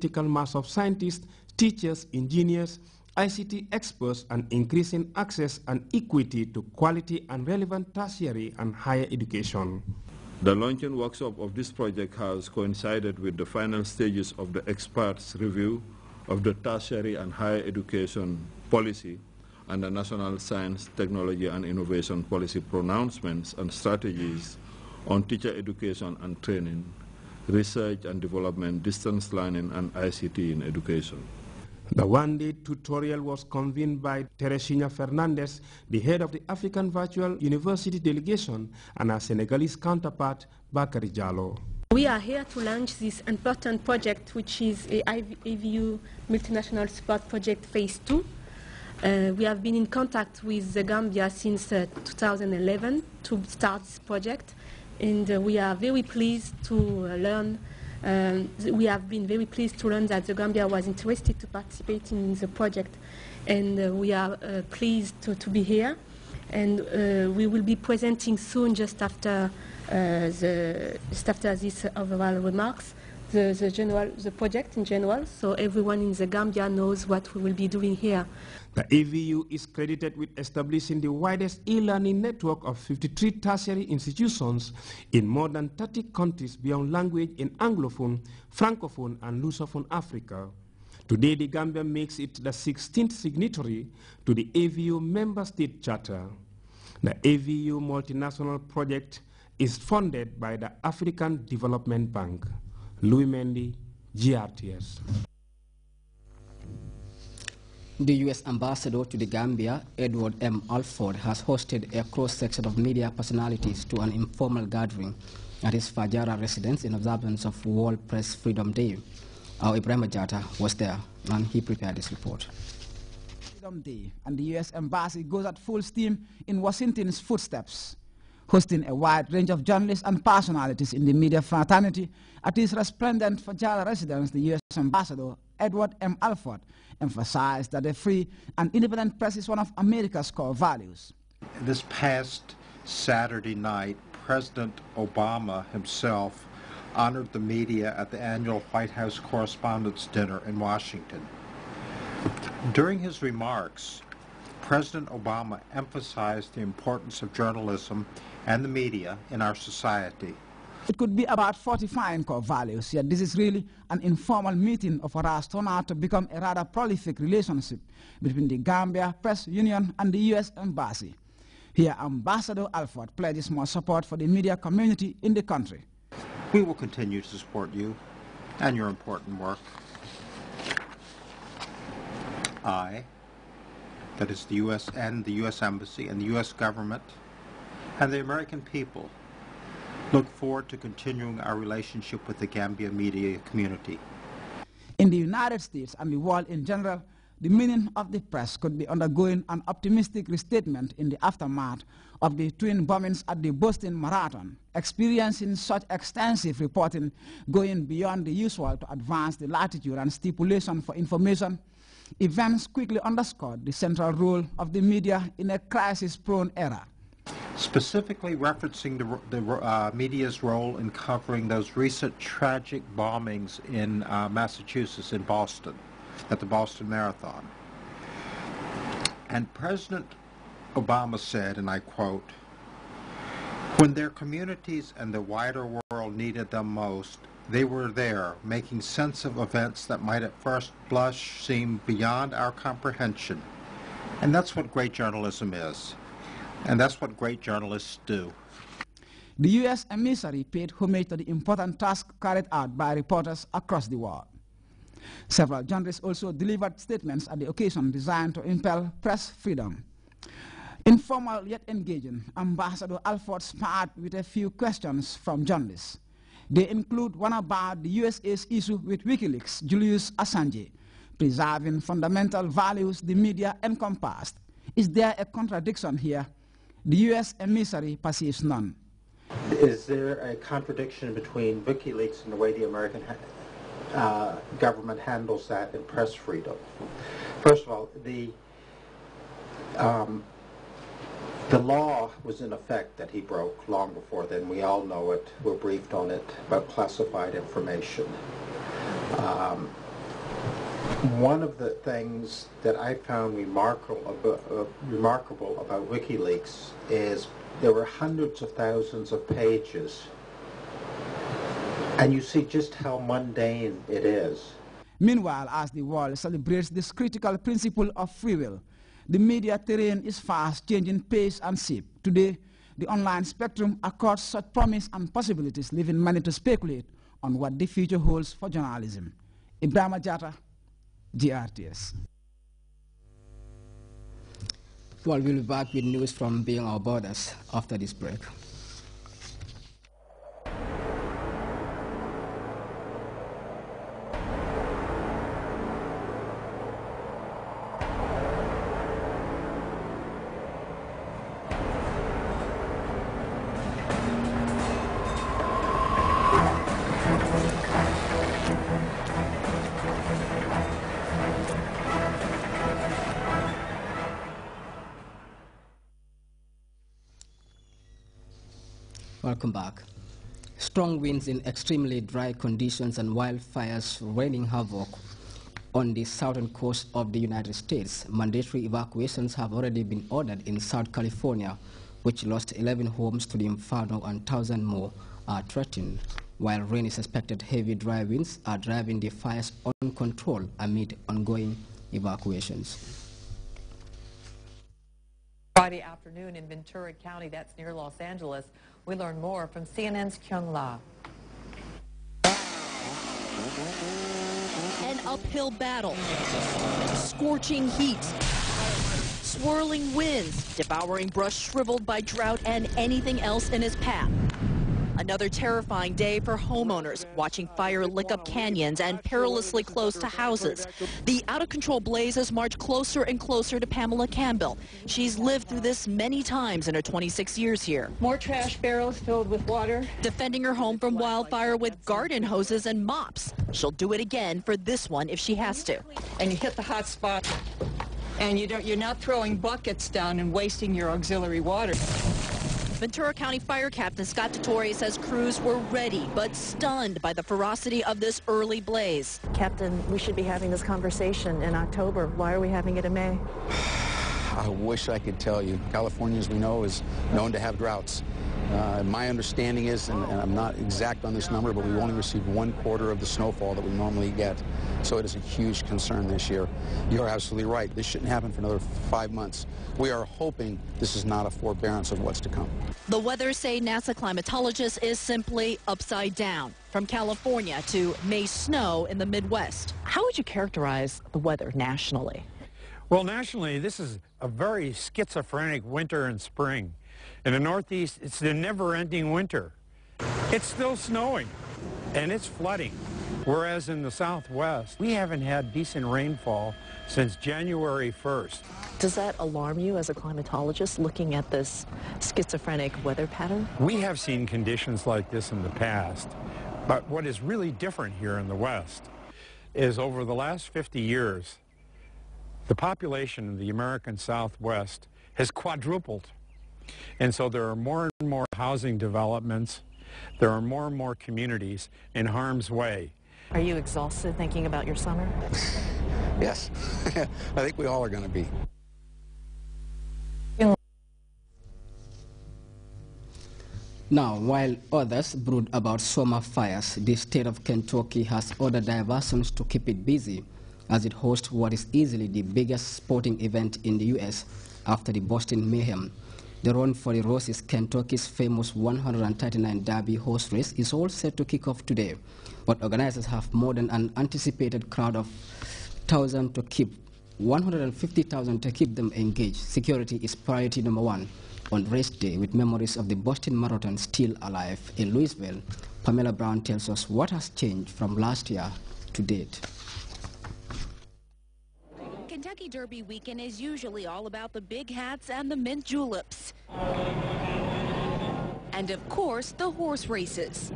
critical mass of scientists, teachers, engineers, ICT experts, and increasing access and equity to quality and relevant tertiary and higher education. The launching workshop of this project has coincided with the final stages of the experts' review of the tertiary and higher education policy and the National Science, Technology and Innovation Policy pronouncements and strategies on teacher education and training, research and development, distance learning, and ICT in education. The one-day tutorial was convened by Teresina Fernandez, the head of the African Virtual University Delegation, and our Senegalese counterpart, Bakary Diallo. We are here to launch this important project, which is a AVU Multinational Support Project Phase 2. We have been in contact with the Gambia since 2011 to start this project, and we are very pleased to learn. We have been very pleased to learn that the Gambia was interested to participate in the project, and we are pleased to be here. And we will be presenting soon, just after these overall remarks, the project in general, so everyone in the Gambia knows what we will be doing here. The AVU is credited with establishing the widest e-learning network of 53 tertiary institutions in more than 30 countries beyond language in Anglophone, Francophone, and Lusophone Africa. Today, the Gambia makes it the 16th signatory to the AVU Member State Charter. The AVU multinational project is funded by the African Development Bank. Louis Mendy, GRTS. The U.S. ambassador to the Gambia, Edward M. Alford, has hosted a cross-section of media personalities to an informal gathering at his Fajara residence in observance of World Press Freedom Day. Our Ibrahim Jata was there, and he prepared this report. Freedom Day, and the U.S. Embassy goes at full steam in Washington's footsteps, hosting a wide range of journalists and personalities in the media fraternity. At his resplendent Fajara residence, the U.S. Ambassador, Edward M. Alford, emphasized that a free and independent press is one of America's core values. This past Saturday night, President Obama himself honored the media at the annual White House Correspondents' Dinner in Washington. During his remarks, President Obama emphasized the importance of journalism and the media in our society. It could be about fortifying core values, yet this is really an informal meeting of what has turned out to become a rather prolific relationship between the Gambia Press Union and the U.S. Embassy. Here, Ambassador Alford pledges more support for the media community in the country. We will continue to support you and your important work. That is the U.S. and the U.S. Embassy and the U.S. government and the American people, look forward to continuing our relationship with the Gambia media community. In the United States and the world in general, the meaning of the press could be undergoing an optimistic restatement in the aftermath of the twin bombings at the Boston Marathon, experiencing such extensive reporting going beyond the usual to advance the latitude and stipulation for information. Events quickly underscored the central role of the media in a crisis-prone era. Specifically referencing the media's role in covering those recent tragic bombings in Massachusetts, in Boston, at the Boston Marathon. And President Obama said, and I quote, "When their communities and the wider world needed them most, they were there, making sense of events that might at first blush seem beyond our comprehension." And that's what great journalism is. And that's what great journalists do. The U.S. emissary paid homage to the important task carried out by reporters across the world. Several journalists also delivered statements at the occasion designed to impel press freedom. Informal yet engaging, Ambassador Alford sparred with a few questions from journalists. They include one about the USA's issue with WikiLeaks' Julius Assange, preserving fundamental values the media encompassed. Is there a contradiction here? The U.S. emissary perceives none. Is there a contradiction between WikiLeaks and the way the American government handles that in press freedom? First of all, the law was in effect that he broke long before then. We all know it. We're briefed on it about classified information. One of the things that I found remarkable about WikiLeaks is there were hundreds of thousands of pages, and you see just how mundane it is. Meanwhile, as the world celebrates this critical principle of free will, the media terrain is fast changing pace and shape. Today, the online spectrum accords such promise and possibilities, leaving many to speculate on what the future holds for journalism. Ibrahima Jata, GRTS. Well, we'll be back with news from Beyond Our Borders after this break. Welcome back. Strong winds in extremely dry conditions and wildfires raining havoc on the southern coast of the United States. Mandatory evacuations have already been ordered in South California, which lost 11 homes to the inferno and 1,000 more are threatened. While rain is expected, heavy dry winds are driving the fires uncontrolled amid ongoing evacuations. Friday afternoon in Ventura County, that's near Los Angeles. We learn more from CNN's Kyung La. An uphill battle, scorching heat, swirling winds, devouring brush shriveled by drought and anything else in its path. Another terrifying day for homeowners, watching fire lick up canyons and perilously close to houses. The out-of-control blazes march closer and closer to Pamela Campbell. She's lived through this many times in her 26 years here. More trash barrels filled with water. Defending her home from wildfire with garden hoses and mops. She'll do it again for this one if she has to. And you hit the hot spot, and you're not throwing buckets down and wasting your auxiliary water. Ventura County Fire Captain Scott Torre says crews were ready but stunned by the ferocity of this early blaze. Captain, we should be having this conversation in October. Why are we having it in May? I wish I could tell you. California, as we know, is known to have droughts. My understanding is, and I'm not exact on this number, but we've only received 1/4 of the snowfall that we normally get. So it is a huge concern this year. You're absolutely right. This shouldn't happen for another 5 months. We are hoping this is not a forbearance of what's to come. The weather, say NASA climatologists, is simply upside down. From California to May snow in the Midwest. How would you characterize the weather nationally? Well, nationally, this is a very schizophrenic winter and spring. In the Northeast, it's the never-ending winter. It's still snowing, and it's flooding. Whereas in the Southwest, we haven't had decent rainfall since January 1st. Does that alarm you as a climatologist looking at this schizophrenic weather pattern? We have seen conditions like this in the past, but what is really different here in the West is over the last 50 years, the population of the American Southwest has quadrupled. And so there are more and more housing developments, there are more and more communities in harm's way. Are you exhausted thinking about your summer? Yes, I think we all are going to be. Now, while others brood about summer fires, the state of Kentucky has ordered diversions to keep it busy as it hosts what is easily the biggest sporting event in the U.S. after the Boston Mayhem. The Run for the Roses, Kentucky's famous 139 Derby horse race, is all set to kick off today. But organizers have more than an anticipated crowd of 150,000 to keep them engaged. Security is priority number one on race day, with memories of the Boston Marathon still alive. In Louisville, Pamela Brown tells us what has changed from last year to date. Kentucky Derby weekend is usually all about the big hats and the mint juleps. And of course, the horse races.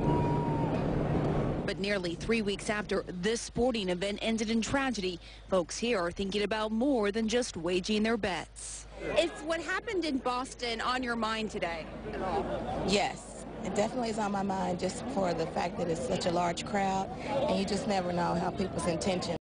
But nearly 3 weeks after this sporting event ended in tragedy, folks here are thinking about more than just waging their bets. Is what happened in Boston on your mind today at all? Yes, it definitely is on my mind, just for the fact that it's such a large crowd, and you just never know how people's intentions